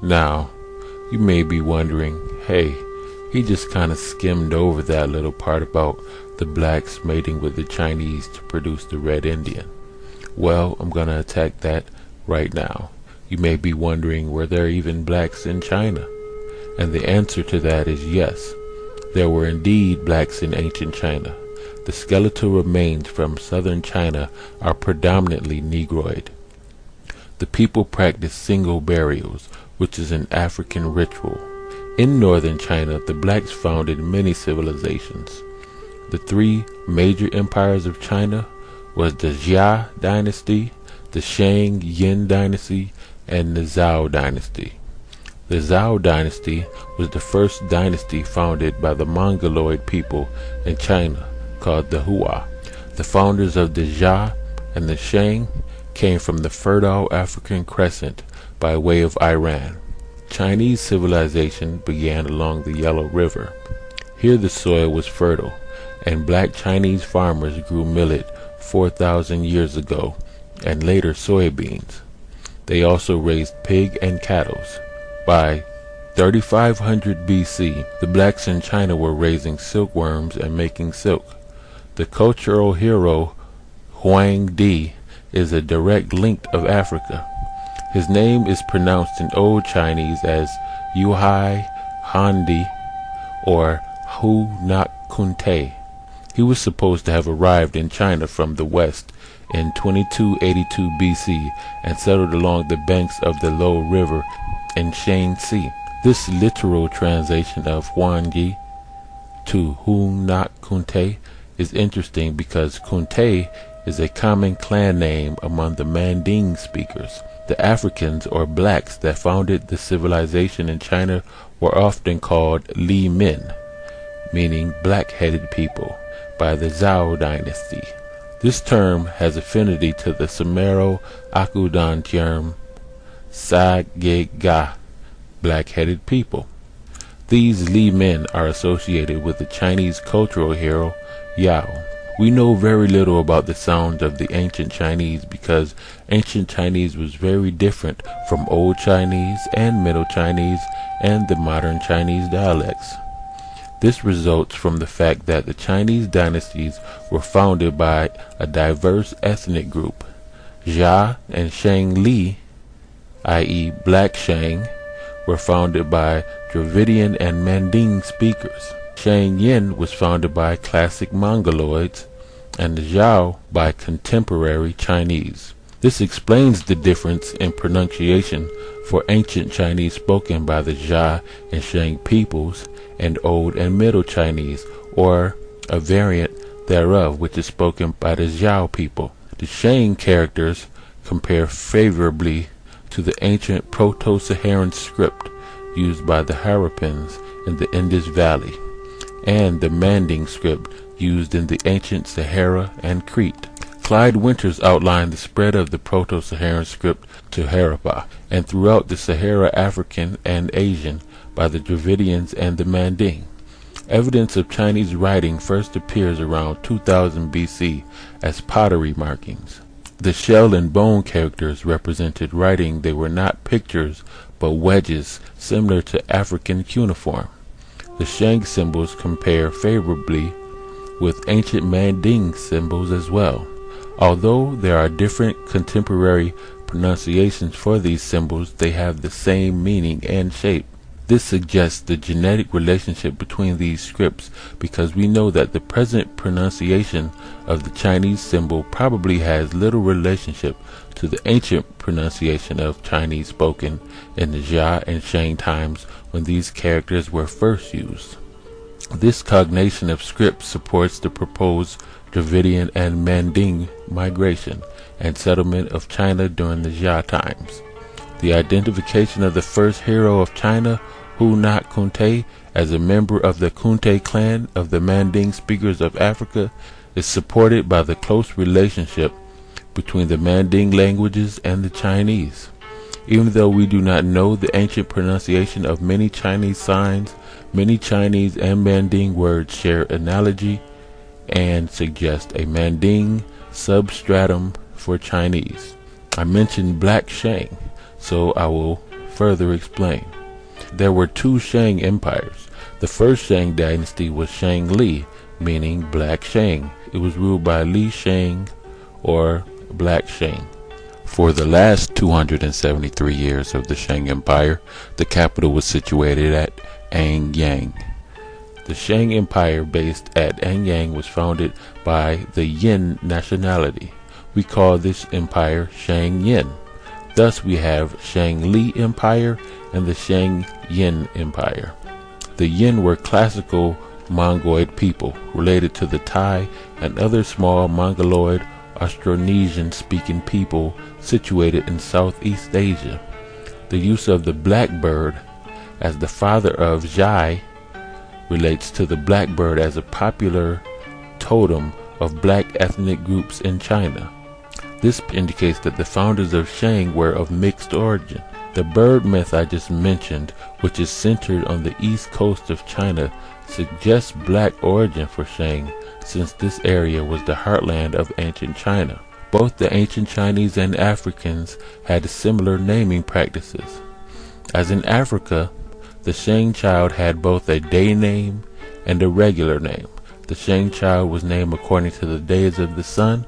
Now, you may be wondering, hey, he just kind of skimmed over that little part about the blacks mating with the Chinese to produce the Red Indian. Well, I'm gonna attack that right now. You may be wondering, were there even blacks in China? And the answer to that is yes. There were indeed blacks in ancient China. The skeletal remains from southern China are predominantly Negroid. The people practiced single burials, which is an African ritual. In northern China, the blacks founded many civilizations. The three major empires of China was the Jia dynasty, the Shang Yin dynasty, and the Zhao dynasty. The Zhao dynasty was the first dynasty founded by the Mongoloid people in China, called the Hua. The founders of the Jia and the Shang came from the fertile African crescent by way of Iran. Chinese civilization began along the Yellow River. Here the soil was fertile, and black Chinese farmers grew millet 4,000 years ago, and later soybeans. They also raised pig and cattle. By 3500 BC, the blacks in China were raising silkworms and making silk. The cultural hero Huang Di is a direct link of Africa. His name is pronounced in Old Chinese as Yuhai Handi or Hu Nak Kunte. He was supposed to have arrived in China from the west in 2282 BC and settled along the banks of the Low River in Shaanxi. This literal translation of Huang Yi to Hu Nak Kunte is interesting because Kunte is a common clan name among the Manding speakers. The Africans or blacks that founded the civilization in China were often called Li Min, meaning black-headed people, by the Zhao dynasty. This term has affinity to the Sumero-Akudan term Sa-ge-ga, black-headed people. These Li Men are associated with the Chinese cultural hero Yao. We know very little about the sounds of the ancient Chinese because ancient Chinese was very different from Old Chinese and Middle Chinese and the modern Chinese dialects. This results from the fact that the Chinese dynasties were founded by a diverse ethnic group. Jia and Shang Li, i.e. Black Shang, were founded by Dravidian and Manding speakers. Shang Yin was founded by classic Mongoloids, and the Zhao by contemporary Chinese. This explains the difference in pronunciation for ancient Chinese spoken by the Jia and Shang peoples and Old and Middle Chinese, or a variant thereof which is spoken by the Zhao people. The Shang characters compare favorably to the ancient Proto-Saharan script used by the Harappans in the Indus Valley, and the Manding script used in the ancient Sahara and Crete. Clyde Winters outlined the spread of the Proto-Saharan script to Harappa and throughout the Sahara African and Asian by the Dravidians and the Manding. Evidence of Chinese writing first appears around 2000 BC as pottery markings. The shell and bone characters represented writing. They were not pictures but wedges similar to African cuneiform. The Shang symbols compare favorably with ancient Manding symbols as well. Although there are different contemporary pronunciations for these symbols, they have the same meaning and shape. This suggests the genetic relationship between these scripts because we know that the present pronunciation of the Chinese symbol probably has little relationship to the ancient pronunciation of Chinese spoken in the Jia and Shang times when these characters were first used. This cognation of script supports the proposed Dravidian and Manding migration and settlement of China during the Jia times. The identification of the first hero of China, Hu Nak Kunte, as a member of the Kunte clan of the Manding speakers of Africa is supported by the close relationship between the Manding languages and the Chinese. Even though we do not know the ancient pronunciation of many Chinese signs, many Chinese and Manding words share analogy and suggest a Manding substratum for Chinese. I mentioned Black Shang, so I will further explain. There were two Shang empires. The first Shang dynasty was Shang Li, meaning Black Shang. It was ruled by Li Shang, or Black Shang. For the last 273 years of the Shang Empire, the capital was situated at Anyang. The Shang Empire based at Anyang was founded by the Yin nationality. We call this empire Shang Yin. Thus we have Shang Li Empire and the Shang Yin Empire. The Yin were classical Mongoloid people related to the Thai and other small Mongoloid Austronesian-speaking people situated in Southeast Asia. The use of the blackbird as the father of Zhai relates to the blackbird as a popular totem of black ethnic groups in China. This indicates that the founders of Shang were of mixed origin. The bird myth I just mentioned, which is centered on the east coast of China, suggests black origin for Shang, since this area was the heartland of ancient China. Both the ancient Chinese and Africans had similar naming practices. As in Africa, the Shang child had both a day name and a regular name. The Shang child was named according to the days of the sun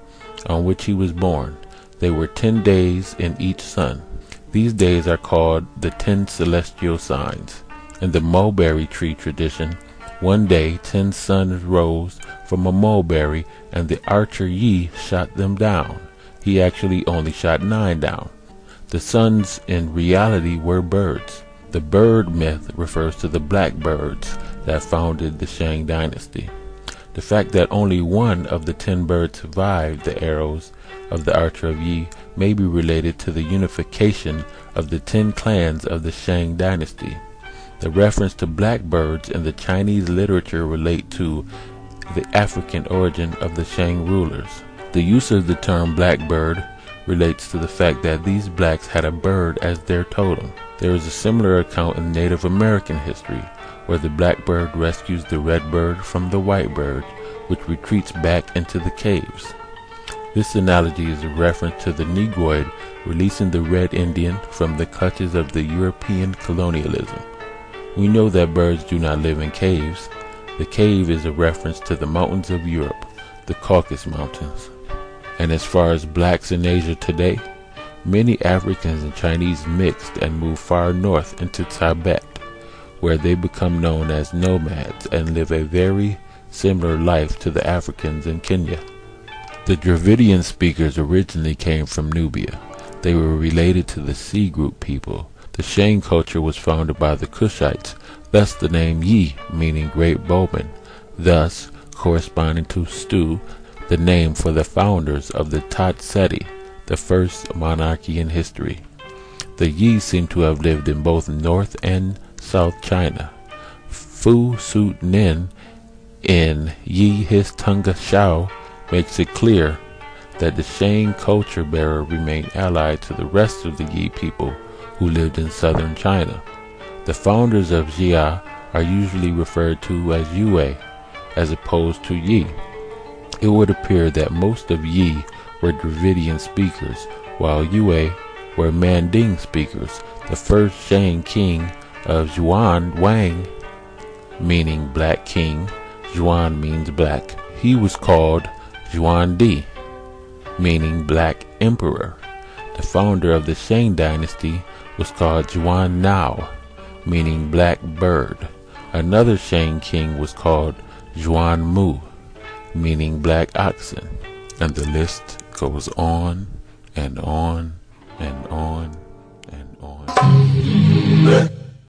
on which he was born. They were 10 days in each sun. These days are called the 10 celestial signs. In the mulberry tree tradition, one day 10 suns rose from a mulberry, and the archer Yi shot them down. He actually only shot 9 down. The suns in reality were birds. The bird myth refers to the blackbirds that founded the Shang dynasty. The fact that only one of the 10 birds survived the arrows of the archer of Yi may be related to the unification of the 10 clans of the Shang dynasty. The reference to blackbirds in the Chinese literature relate to the African origin of the Shang rulers. The use of the term blackbird relates to the fact that these blacks had a bird as their totem. There is a similar account in Native American history, where the blackbird rescues the red bird from the white bird, which retreats back into the caves. This analogy is a reference to the Negroid releasing the red Indian from the clutches of the European colonialism. We know that birds do not live in caves. The cave is a reference to the mountains of Europe, the Caucasus Mountains. And as far as blacks in Asia today, many Africans and Chinese mixed and moved far north into Tibet, where they become known as nomads and live a very similar life to the Africans in Kenya. The Dravidian speakers originally came from Nubia. They were related to the Sea group people. The Shang culture was founded by the Kushites, thus the name Yi, meaning great bowman, thus corresponding to Stu, the name for the founders of the Tat Seti, the first monarchy in history. The Yi seem to have lived in both North and South China. Fu Sut Nin in Yi His Tunga Shao makes it clear that the Shang culture bearer remained allied to the rest of the Yi people who lived in southern China. The founders of Jia are usually referred to as Yue, as opposed to Yi. It would appear that most of Yi were Dravidian speakers, while Yue were Manding speakers. The first Shang king of Zhuan Wang, meaning black king, Zhuan means black. He was called Zhuan Di, meaning black emperor. The founder of the Shang dynasty was called Zhuan Nao, meaning black bird. Another Shang king was called Zhuan Mu, meaning black oxen. And the list goes on and on